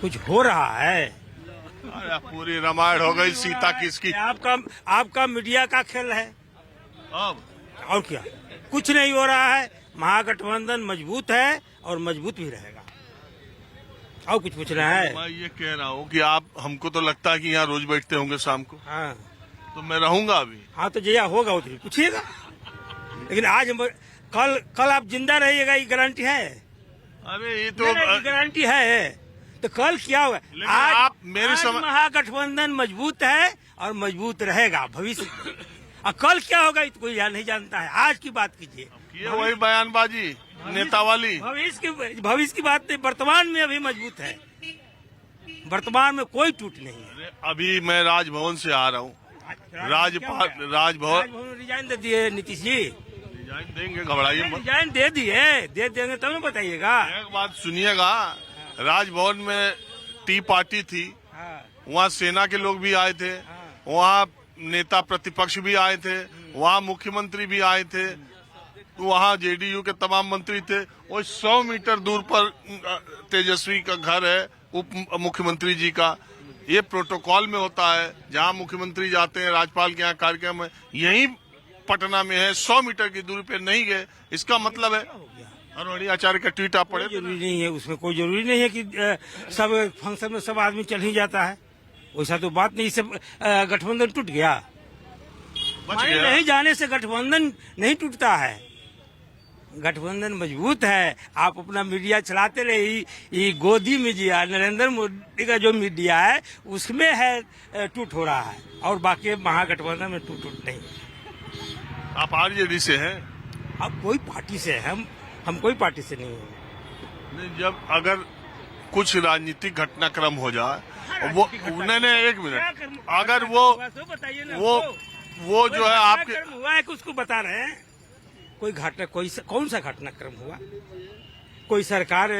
कुछ हो रहा है। अरे पूरी रामायण हो गई, सीता किसकी। आपका मीडिया का खेल है। अब और क्या, कुछ नहीं हो रहा है। महागठबंधन मजबूत है और मजबूत भी रहेगा। और कुछ पूछना है? मैं ये कह रहा हूँ कि आप, हमको तो लगता है कि यहाँ रोज बैठते होंगे शाम को। हाँ तो मैं रहूंगा अभी। हाँ, तो जया होगा उधर पूछिएगा। लेकिन आज कल आप जिंदा रहिएगा, ये गारंटी है? अरे ये तो गारंटी है। तो कल क्या होगा? आज आप मेरे आज महागठबंधन मजबूत है और मजबूत रहेगा भविष्य में। और कल क्या होगा ये तो कोई नहीं जानता है। आज की बात कीजिए। ये वही बयानबाजी नेता वाली। भविष्य की बात नहीं, वर्तमान में अभी मजबूत है। वर्तमान में कोई टूट नहीं है। अभी मैं राजभवन से आ रहा हूँ। राजभवन रिजाइन दे दिए नीतीश जी। रिजाइन देंगे, घबराइए मत। रिजाइन दे देंगे तब ना बताइएगा। एक बात सुनिएगा, राजभवन में टी पार्टी थी, वहाँ सेना के लोग भी आए थे, वहाँ नेता प्रतिपक्ष भी आए थे, वहाँ मुख्यमंत्री भी आए थे, वहाँ जेडीयू के तमाम मंत्री थे। वो 100 मीटर दूर पर तेजस्वी का घर है, उप मुख्यमंत्री जी का। ये प्रोटोकॉल में होता है, जहाँ मुख्यमंत्री जाते हैं राज्यपाल के यहाँ कार्यक्रम है, यही पटना में है। 100 मीटर की दूरी पे नहीं गए, इसका मतलब है अरुण आचार्य का ट्वीट आप पढ़े। जरूरी नहीं है, उसमें कोई जरूरी नहीं है कि सब फंक्शन में सब आदमी चल ही जाता है। वैसा तो बात नहीं। सब गठबंधन टूट गया, नहीं जाने से गठबंधन नहीं टूटता है। गठबंधन मजबूत है। आप अपना मीडिया चलाते रहे, ये गोदी मीडिया नरेंद्र मोदी का जो मीडिया है उसमें है टूट हो रहा है, और बाकी महागठबंधन में टूट नहीं। आप आरजेडी से हैं? अब कोई पार्टी से है, हम कोई पार्टी से नहीं है। नहीं, जब अगर कुछ राजनीतिक घटनाक्रम हो जाए, वो नहीं एक मिनट, अगर वो बताइए ना, वो जो है आपके हुआ है कि उसको बता रहे हैं। कोई घटना, कौन सा घटनाक्रम हुआ? कोई सरकार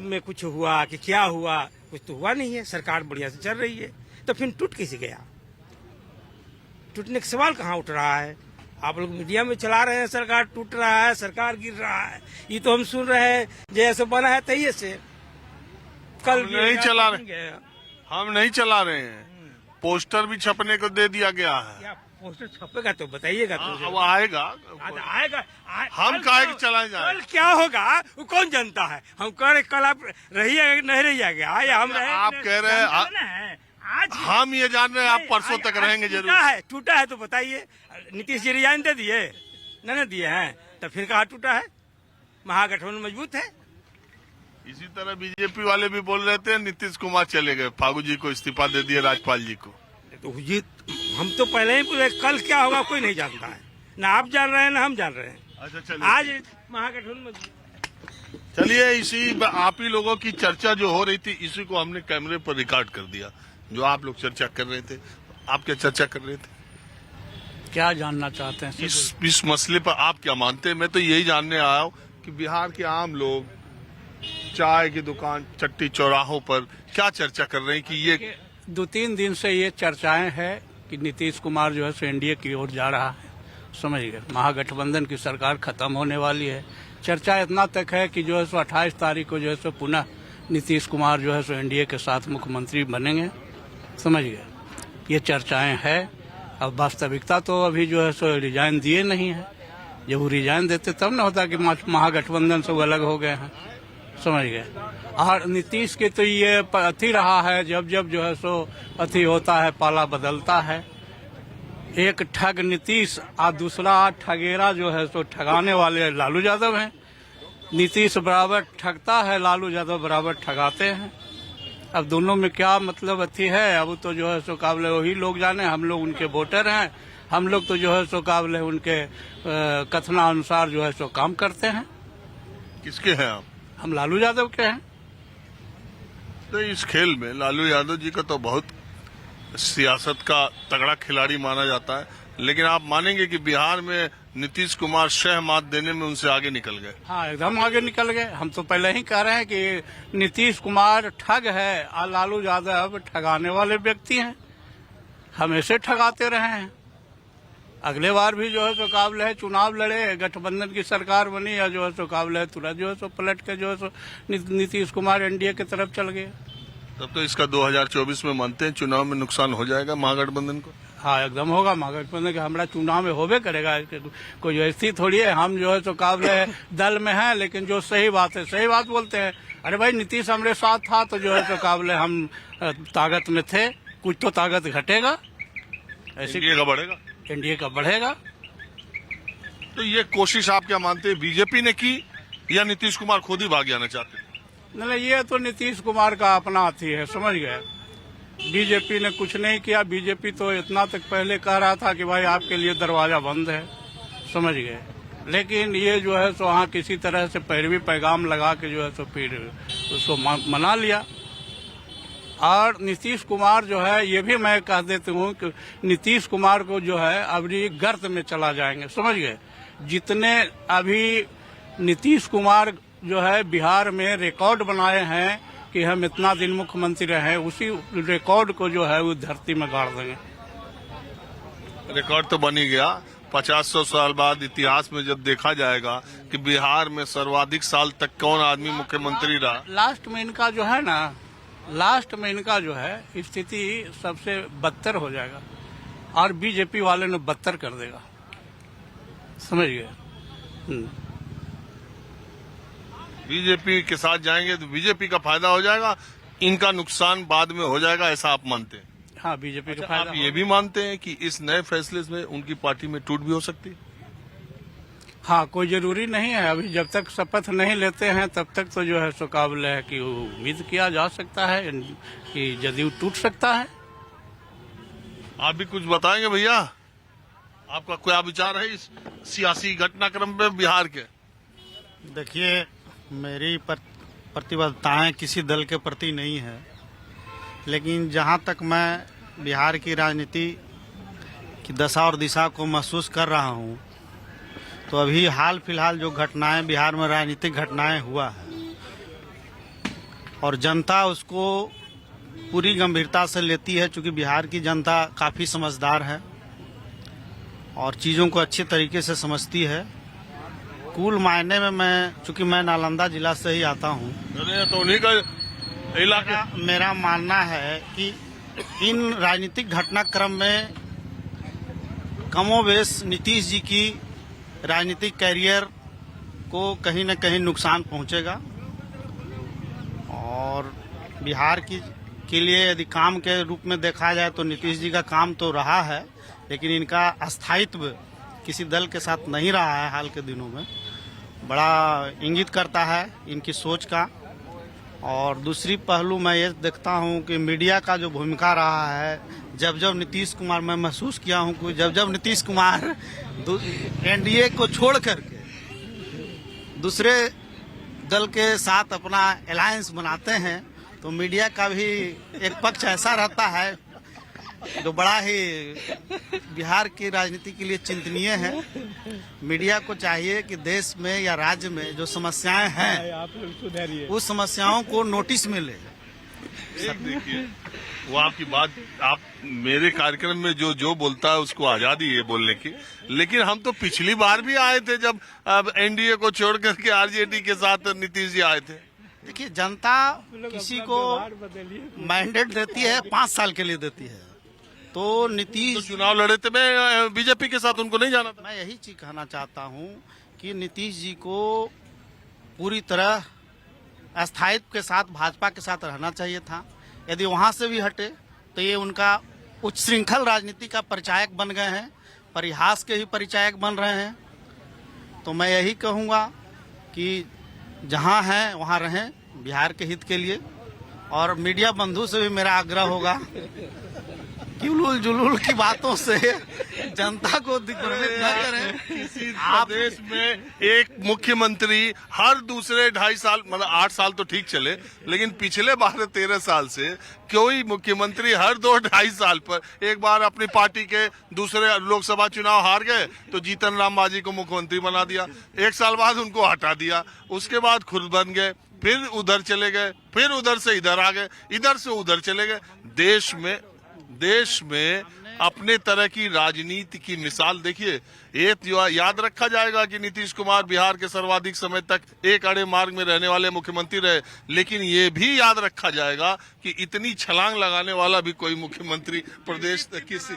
में कुछ हुआ कि क्या हुआ? कुछ तो हुआ नहीं है। सरकार बढ़िया से चल रही है, तो फिर टूट कैसे गया? टूटने का सवाल कहाँ उठ रहा है? आप लोग मीडिया में चला रहे हैं सरकार टूट रहा है, सरकार गिर रहा है। ये तो हम सुन रहे हैं जैसे बना है तैये से। कल नहीं चला रहे, हम नहीं चला रहे हैं। पोस्टर भी छपने को दे दिया गया है। पोस्टर छपेगा तो बताइएगा। तो वो आएगा, हम काहे के चलाए जाए? कल क्या होगा वो कौन जानता है? हम कह रहे कल आप रहिएगा नहीं रहिएगा, या हम रहे? आप कह रहे हैं आज हम ये जान रहे हैं आप परसों तक रहेंगे जरूर। टूटा है तो बताइए। नीतीश जी रिजाइन दे दिए, नहीं दिए हैं, तो फिर कहाँ टूटा है? महागठबंधन मजबूत है। इसी तरह बीजेपी वाले भी बोल रहे थे नीतीश कुमार चले गए, फागू जी को इस्तीफा दे दिया राज्यपाल जी को। तो हम तो पहले ही पूरे, कल क्या होगा कोई नहीं जानता है। ना आप जान रहे हैं ना हम जान रहे हैं। अच्छा चलिए, आज महागठबंधन मजबूत। चलिए, इसी आप ही लोगों की चर्चा जो हो रही थी, इसी को हमने कैमरे पर रिकॉर्ड कर दिया। जो आप लोग चर्चा कर रहे थे, आप क्या चर्चा कर रहे थे? क्या जानना चाहते हैं इस मसले पर आप क्या मानते हैं? मैं तो यही जानने आया हूँ कि बिहार के आम लोग चाय की दुकान, चट्टी चौराहों पर क्या चर्चा कर रहे हैं कि ये 2-3 दिन से ये चर्चाएं हैं कि नीतीश कुमार जो है सो एनडीए की ओर जा रहा है। समझ गए, महागठबंधन की सरकार खत्म होने वाली है। चर्चा इतना तक है कि जो है सो 28 तारीख को जो है सो पुनः नीतीश कुमार जो है सो एनडीए के साथ मुख्यमंत्री बनेंगे। समझ गए, ये चर्चाएं हैं। अब वास्तविकता तो अभी जो है सो रिजाइन दिए नहीं है। जब वो रिजाइन देते तब न होता कि महागठबंधन से वो अलग हो गए हैं। समझ गए। और नीतीश के तो ये अथी रहा है, जब जब जो है सो अथी होता है पाला बदलता है। एक ठग नीतीश और दूसरा ठगेरा जो है सो ठगाने वाले लालू यादव हैं। नीतीश बराबर ठगता है, लालू यादव बराबर ठगाते हैं। अब दोनों में क्या मतलब अथी है, अब तो जो है सो काबिल वही लोग जाने। हम लोग उनके वोटर हैं, हम लोग तो जो है सो काबिल उनके कथनानुसार जो है सो काम करते हैं। किसके हैं आप? हम लालू यादव के हैं। तो इस खेल में लालू यादव जी का तो बहुत सियासत का तगड़ा खिलाड़ी माना जाता है, लेकिन आप मानेंगे कि बिहार में नीतीश कुमार शह मात देने में उनसे आगे निकल गए? हाँ, एकदम आगे निकल गए। हम तो पहले ही कह रहे हैं कि नीतीश कुमार ठग है और लालू यादव ठगाने वाले व्यक्ति हैं। हमेशा ठगाते रहे हैं। अगले बार भी जो है सो काबिल है चुनाव लड़े, गठबंधन की सरकार बनी, या जो है सो काबिल है तुरंत जो है सो पलट के जो है सो नीतीश कुमार एनडीए की तरफ चल गए। तब तो इसका 2024 में मानते हैं चुनाव में नुकसान हो जाएगा महागठबंधन को। हाँ, एकदम होगा। महागठबंधन के हमारा चुनाव में होबे करेगा। कोई ऐसी थोड़ी है हम जो है तो काबिल दल में है, लेकिन जो सही बात है सही बात बोलते हैं। अरे भाई नीतीश हमारे साथ था तो जो है तो काबिल हम ताकत में थे। कुछ तो ताकत घटेगा, ऐसी एनडीए का बढ़ेगा। एनडीए का बढ़ेगा। तो ये कोशिश आप क्या मानते हैं बीजेपी ने की या नीतीश कुमार खुद ही भाग जाना चाहते हैं? नहीं, ये तो नीतीश कुमार का अपना अथी है, समझ गए। बीजेपी ने कुछ नहीं किया। बीजेपी तो इतना तक पहले कह रहा था कि भाई आपके लिए दरवाजा बंद है, समझ गए। लेकिन ये जो है सो वहाँ किसी तरह से पैरवी पैगाम लगा के जो है सो फिर उसको मना लिया। और नीतीश कुमार जो है ये भी मैं कह देती हूँ कि नीतीश कुमार को जो है अभी गर्त में चला जाएंगे, समझ गए। जितने अभी नीतीश कुमार जो है बिहार में रिकॉर्ड बनाए हैं कि हम इतना दिन मुख्यमंत्री रहे, उसी रिकॉर्ड को जो है वो धरती में गाड़ देंगे। रिकॉर्ड तो बन ही गया। 50-100 साल बाद इतिहास में जब देखा जाएगा कि बिहार में सर्वाधिक साल तक कौन आदमी मुख्यमंत्री रहा, लास्ट में इनका जो है ना, लास्ट में इनका जो है स्थिति सबसे बदतर हो जाएगा और बीजेपी वाले ने बदतर कर देगा, समझ गए। बीजेपी के साथ जाएंगे तो बीजेपी का फायदा हो जाएगा, इनका नुकसान बाद में हो जाएगा, ऐसा आप मानते हैं? हाँ, बीजेपी का अच्छा, फायदा। आप ये भी मानते हैं कि इस नए फैसले में उनकी पार्टी में टूट भी हो सकती है? हाँ, कोई जरूरी नहीं है। अभी जब तक शपथ नहीं लेते हैं तब तक तो जो है सो काबिल है कि उम्मीद किया जा सकता है कि जदयू टूट सकता है। आप भी कुछ बताएंगे भैया, आपका क्या विचार है इस सियासी घटनाक्रम पे बिहार के? देखिए, मेरी प्रतिबद्धताएं किसी दल के प्रति नहीं है, लेकिन जहां तक मैं बिहार की राजनीति की दशा और दिशा को महसूस कर रहा हूं, तो अभी हाल फिलहाल जो घटनाएं बिहार में राजनीतिक घटनाएं हुआ है और जनता उसको पूरी गंभीरता से लेती है, क्योंकि बिहार की जनता काफ़ी समझदार है और चीज़ों को अच्छे तरीके से समझती है। कुल मायने में चूंकि मैं नालंदा जिला से ही आता हूँ, तो उन्हीं का इलाका। मेरा मानना है कि इन राजनीतिक घटनाक्रम में कमोबेश नीतीश जी की राजनीतिक कैरियर को कहीं न कहीं नुकसान पहुंचेगा और बिहार के लिए यदि काम के रूप में देखा जाए तो नीतीश जी का काम तो रहा है, लेकिन इनका अस्थायित्व किसी दल के साथ नहीं रहा है। हाल के दिनों में बड़ा इंगित करता है इनकी सोच का। और दूसरी पहलू मैं ये देखता हूँ कि मीडिया का जो भूमिका रहा है, जब जब नीतीश कुमार, मैं महसूस किया हूँ कि जब जब नीतीश कुमार एनडीए को छोड़ करके दूसरे दल के साथ अपना अलायंस बनाते हैं, तो मीडिया का भी एक पक्ष ऐसा रहता है जो बड़ा ही बिहार की राजनीति के लिए चिंतनीय है। मीडिया को चाहिए कि देश में या राज्य में जो समस्याएं हैं उस समस्याओं को नोटिस में ले। देखिए, वो आपकी बात, आप मेरे कार्यक्रम में जो बोलता है उसको आजादी है बोलने की, लेकिन हम तो पिछली बार भी आए थे जब एनडीए को छोड़ करके आरजेडी के साथ नीतीश जी आए थे। देखिए, जनता किसी को मैंडेट देती है 5 साल के लिए देती है, तो नीतीश तो चुनाव लड़े थे, मैं बीजेपी के साथ उनको नहीं जाना था। मैं यही चीज कहना चाहता हूं कि नीतीश जी को पूरी तरह अस्थायित्व के साथ भाजपा के साथ रहना चाहिए था। यदि वहां से भी हटे तो ये उनका उच्च श्रृंखल राजनीति का परिचायक बन गए हैं, परिहास के ही परिचायक बन रहे हैं। तो मैं यही कहूंगा कि जहां हैं वहां रहें बिहार के हित के लिए। और मीडिया बंधु से भी मेरा आग्रह होगा कि उलूल जुलूल की बातों से जनता को दिग्भ्रमित न करें। किसी प्रदेश में एक मुख्यमंत्री हर दूसरे 2.5 साल, मतलब 8 साल तो ठीक चले, लेकिन पिछले 12-13 साल से कोई मुख्यमंत्री हर 2-2.5 साल पर एक बार अपनी पार्टी के दूसरे लोकसभा चुनाव हार गए तो जीतन राम मांझी को मुख्यमंत्री बना दिया, 1 साल बाद उनको हटा दिया, उसके बाद खुद बन गए, फिर उधर चले गए, फिर उधर से इधर आ गए, इधर से उधर चले गए। देश में अपने तरह की राजनीति की मिसाल देखिए। ये याद रखा जाएगा कि नीतीश कुमार बिहार के सर्वाधिक समय तक एक अड़े मार्ग में रहने वाले मुख्यमंत्री रहे, लेकिन ये भी याद रखा जाएगा कि इतनी छलांग लगाने वाला भी कोई मुख्यमंत्री प्रदेश किसी